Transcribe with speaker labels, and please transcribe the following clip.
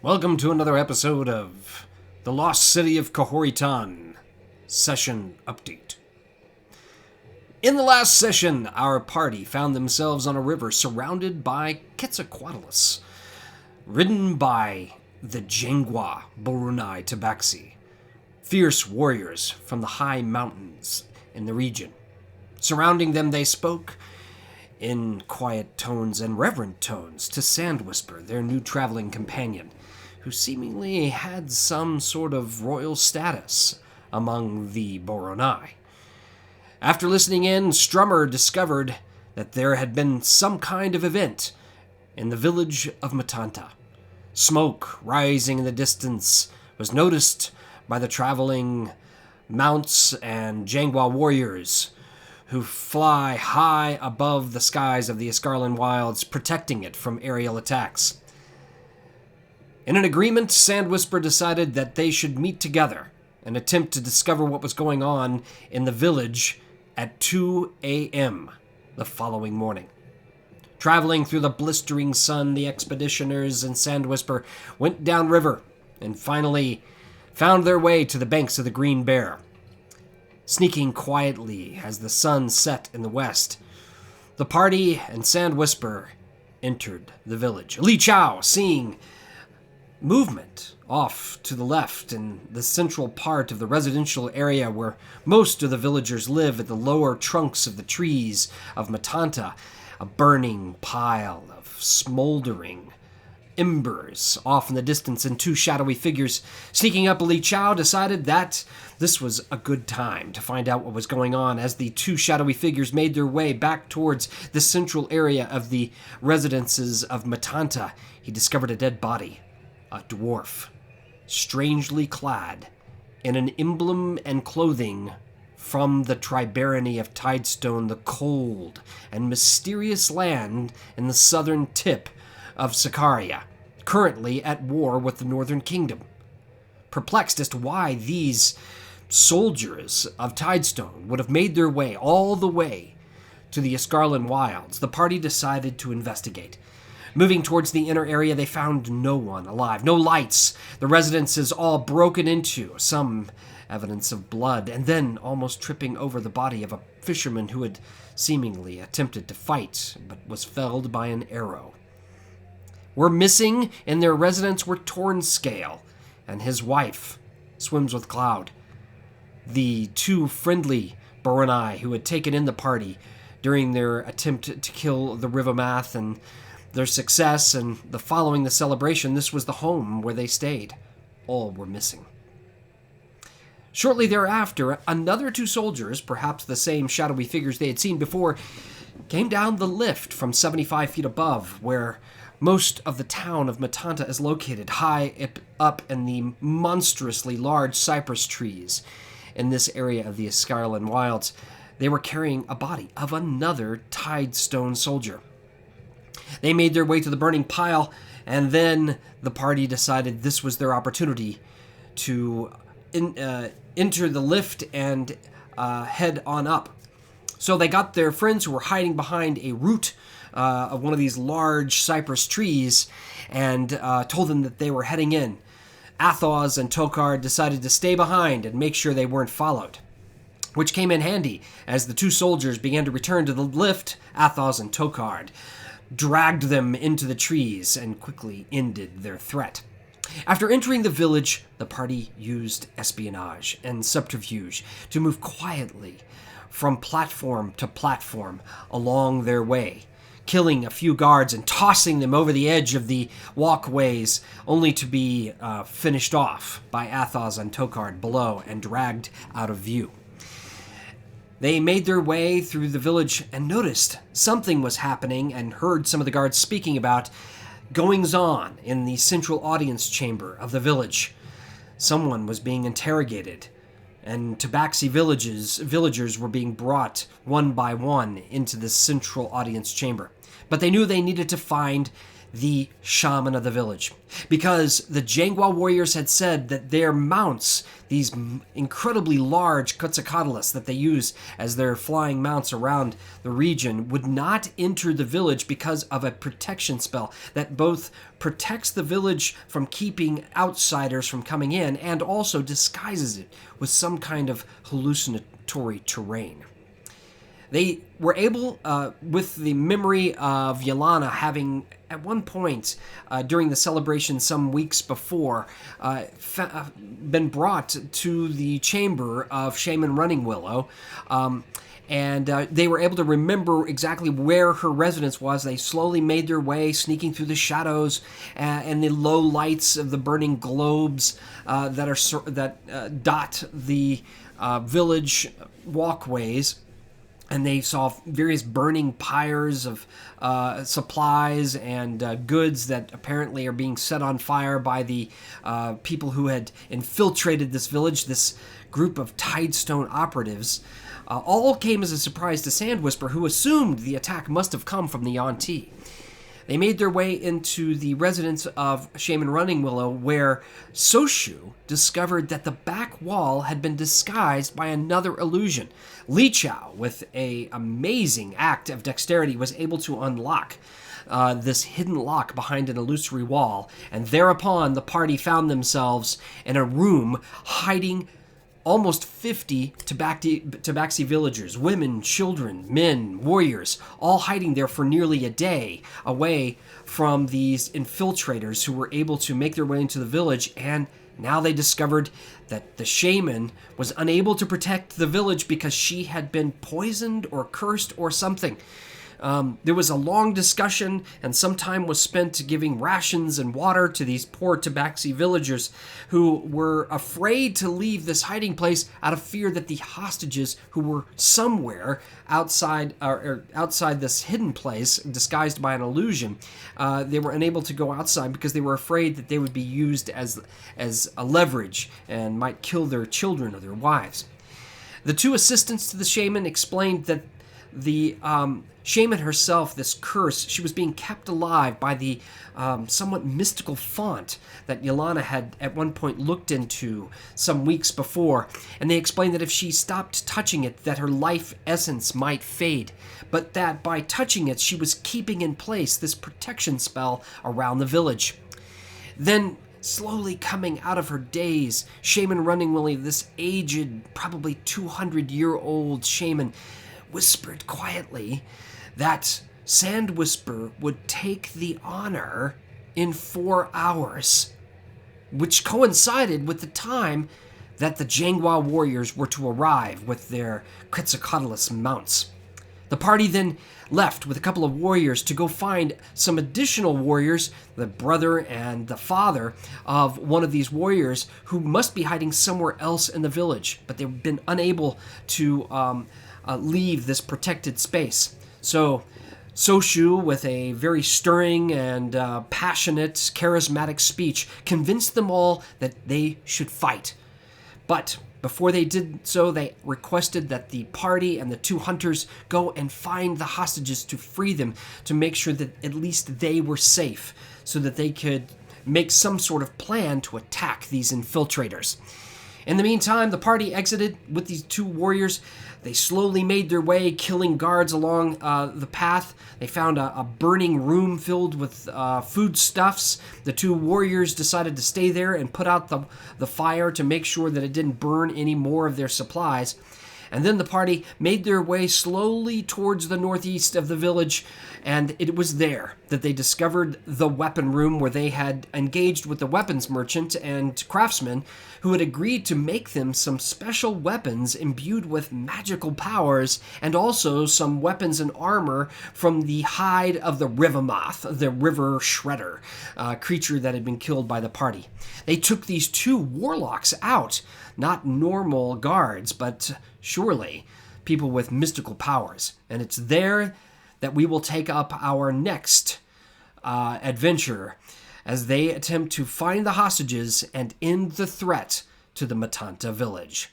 Speaker 1: Welcome to another episode of The Lost City of Khaoritan Session Update. In the last session, our party found themselves on a river surrounded by Quetzalcoatlus, ridden by the Jengwa Borunai Tabaxi, fierce warriors from the high mountains in the region. Surrounding them, they spoke in quiet tones and reverent tones to Sandwhisper, their new traveling companion, who seemingly had some sort of royal status among the Borunai. After listening in, Strummer discovered that there had been some kind of event in the village of Matanta. Smoke rising in the distance was noticed by the traveling mounts and Jangwa warriors who fly high above the skies of the Escarlan Wilds, protecting it from aerial attacks. In an agreement, Sandwhisper decided that they should meet together and attempt to discover what was going on in the village at 2 a.m. the following morning. Traveling through the blistering sun, the expeditioners and Sandwhisper went downriver and finally found their way to the banks of the Green Bear. Sneaking quietly as the sun set in the west, the party and Sandwhisper entered the village. Li Chao, seeing movement off to the left in the central part of the residential area where most of the villagers live, at the lower trunks of the trees of Matanta, a burning pile of smoldering embers off in the distance, and two shadowy figures sneaking up. Li Chao decided that this was a good time to find out what was going on. As the two shadowy figures made their way back towards the central area of the residences of Matanta, he discovered a dead body, a dwarf, strangely clad in an emblem and clothing from the Tribarony of Tidestone, the cold and mysterious land in the southern tip of Sicaria, currently at war with the Northern Kingdom. Perplexed as to why these soldiers of Tidestone would have made their way all the way to the Escarlan Wilds, the party decided to investigate. Moving towards the inner area, they found no one alive, no lights, the residences all broken into, some evidence of blood, and then almost tripping over the body of a fisherman who had seemingly attempted to fight, but was felled by an arrow. Were missing in their residence were Tornscale and his wife, Swims with Cloud, the two friendly Borunai who had taken in the party during their attempt to kill the Rivomath, and their success and the following the celebration. This was the home where they stayed. All were missing. Shortly thereafter, another two soldiers, perhaps the same shadowy figures they had seen before, came down the lift from 75 feet above, where most of the town of Matanta is located, high up in the monstrously large cypress trees in this area of the Escarlan Wilds. They were carrying a body of another Tidestone soldier. They made their way to the burning pile, and then the party decided this was their opportunity to enter the lift and head on up. So they got their friends who were hiding behind a root of one of these large cypress trees and told them that they were heading in. Athos and Tokard decided to stay behind and make sure they weren't followed, which came in handy as the two soldiers began to return to the lift. Athos and Tokard dragged them into the trees and quickly ended their threat. After entering the village, the party used espionage and subterfuge to move quietly from platform to platform along their way, killing a few guards and tossing them over the edge of the walkways, only to be finished off by Athos and Tokard below and dragged out of view. They made their way through the village and noticed something was happening and heard some of the guards speaking about goings-on in the central audience chamber of the village. Someone was being interrogated, and Tabaxi villagers were being brought one by one into the central audience chamber. But they knew they needed to find the shaman of the village, because the Jangwa warriors had said that their mounts, these incredibly large Quetzalcoatlus that they use as their flying mounts around the region, would not enter the village because of a protection spell that both protects the village from keeping outsiders from coming in and also disguises it with some kind of hallucinatory terrain. They were able, with the memory of Yelana having, at one point during the celebration some weeks before, been brought to the chamber of Shaman Running Willow, and they were able to remember exactly where her residence was. They slowly made their way, sneaking through the shadows and the low lights of the burning globes that dot the village walkways. And they saw various burning pyres of supplies and goods that apparently are being set on fire by the people who had infiltrated this village, this group of Tidestone operatives. All came as a surprise to Sandwhisper, who assumed the attack must have come from the Yuan-Ti. They made their way into the residence of Shaman Running Willow, where Soshu discovered that the back wall had been disguised by another illusion. Li Chao, with an amazing act of dexterity, was able to unlock this hidden lock behind an illusory wall, and thereupon the party found themselves in a room hiding almost 50 Tabaxi villagers, women, children, men, warriors, all hiding there for nearly a day away from these infiltrators who were able to make their way into the village. And now they discovered that the shaman was unable to protect the village because she had been poisoned or cursed or something. There was a long discussion, and some time was spent giving rations and water to these poor Tabaxi villagers who were afraid to leave this hiding place out of fear that the hostages, who were somewhere outside outside this hidden place disguised by an illusion, they were unable to go outside because they were afraid that they would be used as a leverage and might kill their children or their wives. The two assistants to the shaman explained that the shaman herself, this curse, she was being kept alive by the somewhat mystical font that Yelana had at one point looked into some weeks before, and they explained that if she stopped touching it, that her life essence might fade, but that by touching it, she was keeping in place this protection spell around the village. Then, slowly coming out of her daze, Shaman Running Willie, this aged, probably 200-year-old shaman, whispered quietly that Sandwhisper would take the honor in 4 hours, which coincided with the time that the Jangwa warriors were to arrive with their Quetzalcoatlus mounts. The party then left with a couple of warriors to go find some additional warriors, the brother and the father of one of these warriors, who must be hiding somewhere else in the village, but they've been unable to leave this protected space. So Soshu, with a very stirring and passionate, charismatic speech, convinced them all that they should fight. But before they did so, they requested that the party and the two hunters go and find the hostages to free them, to make sure that at least they were safe, so that they could make some sort of plan to attack these infiltrators. In the meantime, the party exited with these two warriors. They slowly made their way, killing guards along the path. They found a burning room filled with foodstuffs. The two warriors decided to stay there and put out the fire to make sure that it didn't burn any more of their supplies. And then the party made their way slowly towards the northeast of the village, and it was there that they discovered the weapon room, where they had engaged with the weapons merchant and craftsman who had agreed to make them some special weapons imbued with magical powers, and also some weapons and armor from the hide of the Rivermoth, the river shredder, creature that had been killed by the party. They took these two warlocks out, not normal guards, but surely people with mystical powers. And it's there that we will take up our next adventure, as they attempt to find the hostages and end the threat to the Matanta village.